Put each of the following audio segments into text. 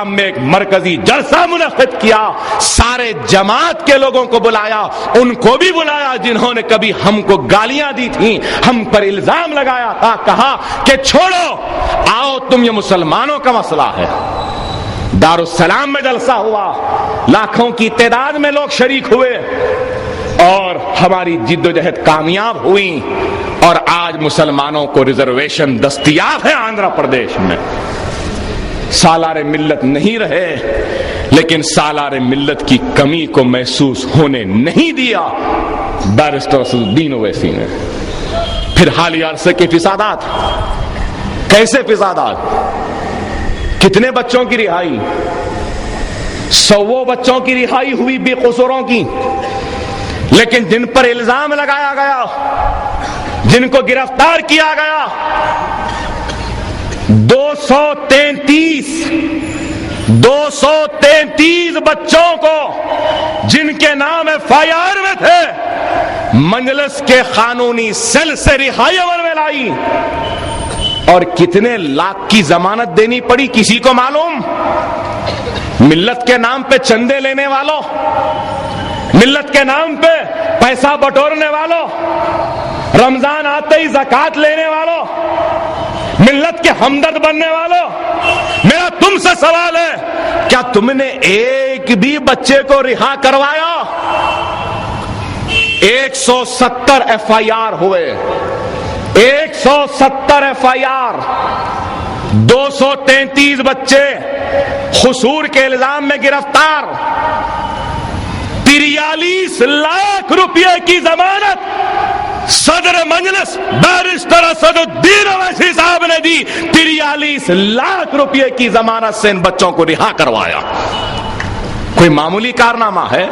میں ایک مرکزی جلسہ منعقد کیا، سارے جماعت کے لوگوں کو بلایا، ان کو بھی بلایا جنہوں نے کبھی ہم کو گالیاں دی تھیں، ہم پر الزام لگایا تھا، کہا کہ چھوڑو، آؤ تم، یہ مسلمانوں کا مسئلہ ہے۔ دارالسلام میں جلسہ ہوا، لاکھوں کی تعداد میں لوگ شریک ہوئے اور ہماری جد و جہد کامیاب ہوئی، اور آج مسلمانوں کو ریزرویشن دستیاب ہے آندھرا پردیش میں۔ سالار ملت نہیں رہے، لیکن سالار ملت کی کمی کو محسوس ہونے نہیں دیا بیرسٹر اسد الدین اویسی نے۔ پھر حالیہ عرصے کے فسادات، کیسے فسادات؟ کتنے بچوں کی رہائی؟ 100 بچوں کی رہائی ہوئی بے قصوروں کی، لیکن جن پر الزام لگایا گیا، جن کو گرفتار کیا گیا، 233 بچوں کو جن کے نام FIR میں تھے، مجلس کے قانونی سیل سے رہائی عمل میں لائی۔ اور کتنے لاکھ کی ضمانت دینی پڑی کسی کو معلوم؟ ملت کے نام پہ چندے لینے والوں، ملت کے نام پہ پیسہ بٹورنے والوں، رمضان آتے ہی زکوٰۃ لینے والوں، ملت کے ہمدرد بننے والوں، میرا تم سے سوال ہے، کیا تم نے ایک بھی بچے کو رہا کروایا؟ 170 FIR ہوئے، 170 FIR، 233 بچے قصور کے الزام میں گرفتار، 43 لاکھ روپے کی ضمانت صدر مجلس بیرسٹر اسد الدین اویسی صاحب نے دی۔ 43 لاکھ روپے کی ضمانت سے ان بچوں کو رہا کروایا۔ کوئی معمولی کارنامہ ہے؟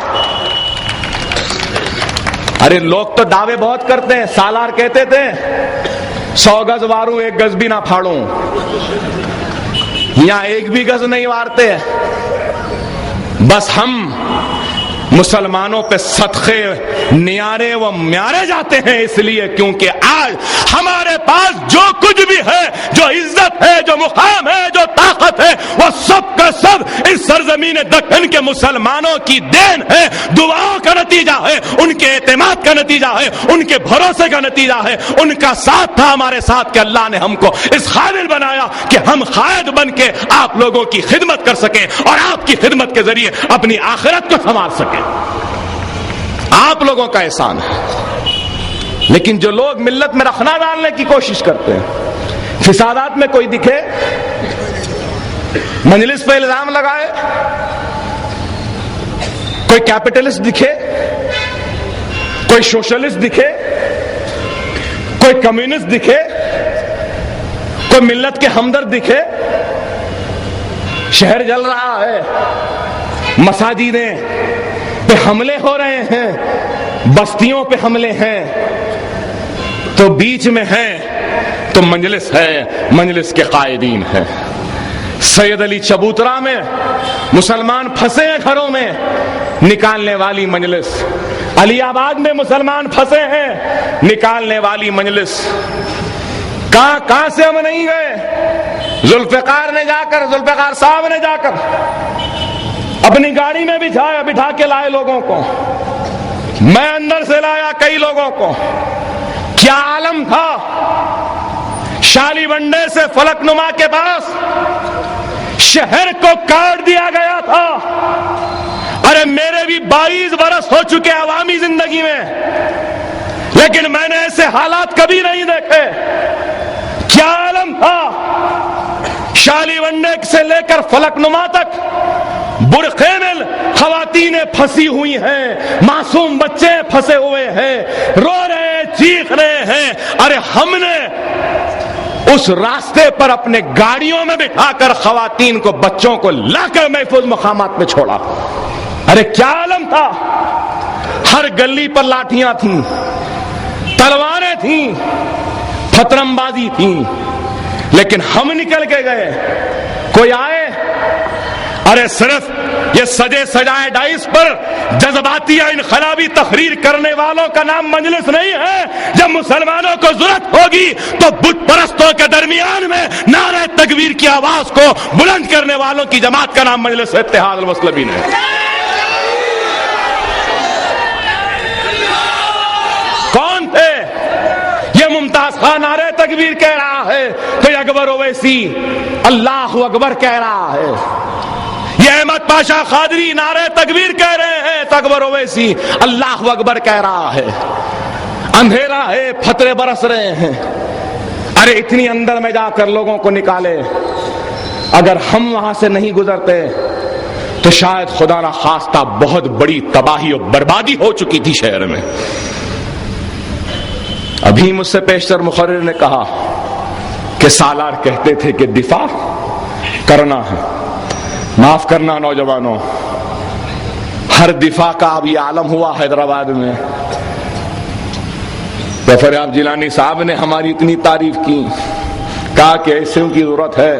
ارے لوگ تو دعوے بہت کرتے ہیں، سالار کہتے تھے 100 گز واروں 1 گز بھی نہ پھاڑوں، یہاں 1 بھی گز نہیں وارتے، بس ہم مسلمانوں پہ صدقے نیارے و میارے جاتے ہیں، اس لیے کیونکہ آج ہمارے پاس جو کچھ بھی ہے، جو عزت ہے، جو مقام ہے، جو طاقت ہے، وہ سب کا سب اس سرزمین دکن کے مسلمانوں کی دین ہے، دعاؤں کا نتیجہ ہے، ان کے اعتماد کا نتیجہ ہے، ان کے بھروسے کا نتیجہ ہے، ان کا ساتھ تھا ہمارے ساتھ کہ اللہ نے ہم کو اس قابل بنایا کہ ہم قائد بن کے آپ لوگوں کی خدمت کر سکیں اور آپ کی خدمت کے ذریعے اپنی آخرت کو سنوار سکیں۔ آپ لوگوں کا احسان ہے۔ لیکن جو لوگ ملت میں رخنا ڈالنے کی کوشش کرتے ہیں، فسادات میں کوئی دکھے، مجلس پہ الزام لگائے، کوئی کیپٹلسٹ دکھے، کوئی سوشلسٹ دکھے، کوئی کمیونسٹ دکھے، کوئی ملت کے ہمدرد دکھے، شہر جل رہا ہے، مساجدیں پہ حملے ہو رہے ہیں، بستیوں پہ حملے ہیں، تو بیچ میں ہیں تو مجلس ہے، مجلس کے قائدین ہیں۔ سید علی چبوترا میں مسلمان پھنسے ہیں گھروں میں، نکالنے والی مجلس، علی آباد میں مسلمان پھنسے ہیں، نکالنے والی مجلس۔ کہاں سے ہم نہیں گئے، ذوالفقار صاحب نے جا کر اپنی گاڑی میں بٹھا کے لائے لوگوں کو، میں اندر سے لایا کئی لوگوں کو۔ کیا عالم تھا، شالی بنڈے سے فلک نما کے پاس شہر کو کاٹ دیا گیا تھا۔ ارے میرے بھی 22 برس ہو چکے عوامی زندگی میں، لیکن میں نے ایسے حالات کبھی نہیں دیکھے۔ کیا عالم تھا، شالی بنڈے سے لے کر فلک نما تک برقعے میں خواتینیں پھنسی ہوئی ہیں، معصوم بچے پھنسے ہوئے ہیں، رو رہے ہیں، چیخ رہے ہیں۔ ارے ہم نے اس راستے پر اپنے گاڑیوں میں بٹھا کر خواتین کو، بچوں کو لا کر محفوظ مقامات میں چھوڑا۔ ارے کیا عالم تھا، ہر گلی پر لاٹھیاں تھیں، تلواریں تھیں، پتھرم بازی تھیں، لیکن ہم نکل کے گئے۔ کوئی آئے، ارے صرف یہ سجے سجائے ڈائس پر جذباتی یا انقلابی تقریر کرنے والوں کا نام مجلس نہیں ہے. جب مسلمانوں کو ضرورت ہوگی تو بت پرستوں کے درمیان میں نعرہ تکبیر کی آواز کو بلند کرنے والوں کی جماعت کا نام مجلس اتحاد المسلمین ہے. کون تھے؟ یہ ممتاز خان نعرہ تکبیر کہہ رہا ہے تو یہ اکبر اویسی اللہ اکبر کہہ رہا ہے. یہ احمد پاشا قادری نعرہ تکبیر کہہ رہے ہیں تو اکبر اویسی اللہ اکبر کہہ رہا ہے. اندھیرا ہے، پھترے برس رہے ہیں. ارے اتنی اندر میں جا کر لوگوں کو نکالے. اگر ہم وہاں سے نہیں گزرتے تو شاید خدا نہ خواستہ بہت بڑی تباہی اور بربادی ہو چکی تھی شہر میں. ابھی مجھ سے پیشتر مقرر نے کہا کہ سالار کہتے تھے کہ دفاع کرنا ہے. معاف کرنا نوجوانوں، ہر دفاع کا اب یہ عالم ہوا حیدرآباد میں. ظفر عابد جیلانی صاحب نے ہماری اتنی تعریف کی، کہا کہ ایسے کی ضرورت ہے،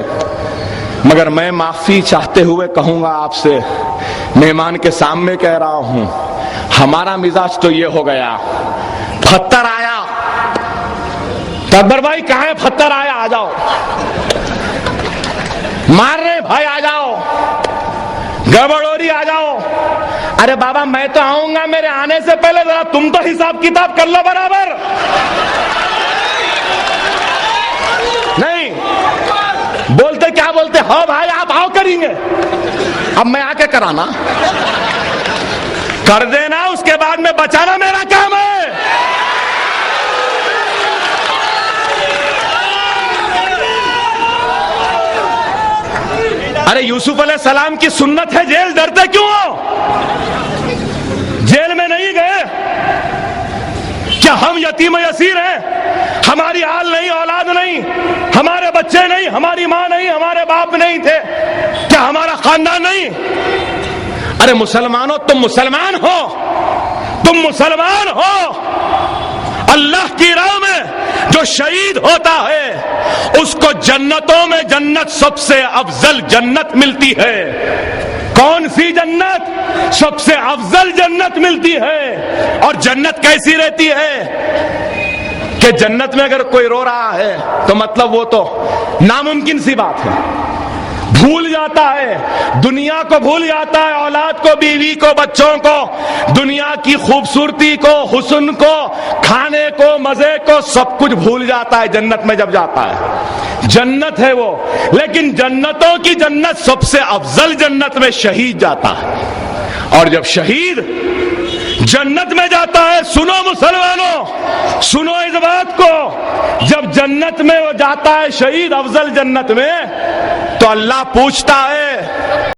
مگر میں معافی چاہتے ہوئے کہوں گا آپ سے، مہمان کے سامنے کہہ رہا ہوں، ہمارا مزاج تو یہ ہو گیا، پتھر آیا اکبر بھائی کہاں ہے؟ پتھر آیا، آ جاؤ، مار رہے بھائی آ جاؤ، گڑبڑوری آ جاؤ. ارے بابا میں تو آؤں گا، میرے آنے سے پہلے ذرا تم تو حساب کتاب کر لو برابر. نہیں بولتے کیا بولتے ہو بھائی، آپ آؤ کریں گے. اب میں آ کے کرانا کر دینا، اس کے بعد میں بچانا میرا کام ہے. ارے یوسف علیہ السلام کی سنت ہے جیل، ڈرتے کیوں ہو؟ جیل میں نہیں گئے کیا ہم یتیم یسیر ہیں؟ ہماری آل نہیں، اولاد نہیں، ہمارے بچے نہیں، ہماری ماں نہیں، ہمارے باپ نہیں تھے، کیا ہمارا خاندان نہیں؟ ارے مسلمانوں تم مسلمان ہو، تم مسلمان ہو. اللہ کی راہ میں جو شہید ہوتا ہے اس کو جنتوں میں جنت سب سے افضل جنت ملتی ہے. کون سی جنت؟ سب سے افضل جنت ملتی ہے. اور جنت کیسی رہتی ہے کہ جنت میں اگر کوئی رو رہا ہے تو مطلب وہ تو ناممکن سی بات ہے، بھول جاتا ہے، دنیا کو بھول جاتا ہے، اولاد کو، بیوی کو، بچوں کو، دنیا کی خوبصورتی کو، حسن کو، کھانے کو، مزے کو، سب کچھ بھول جاتا ہے جنت میں جب جاتا ہے. جنت ہے وہ. لیکن جنتوں کی جنت سب سے افضل جنت میں شہید جاتا ہے. اور جب شہید جنت میں جاتا ہے، سنو مسلمانوں، سنو اس بات کو، جب جنت میں وہ جاتا ہے شہید افضل جنت میں، تو اللہ پوچھتا ہے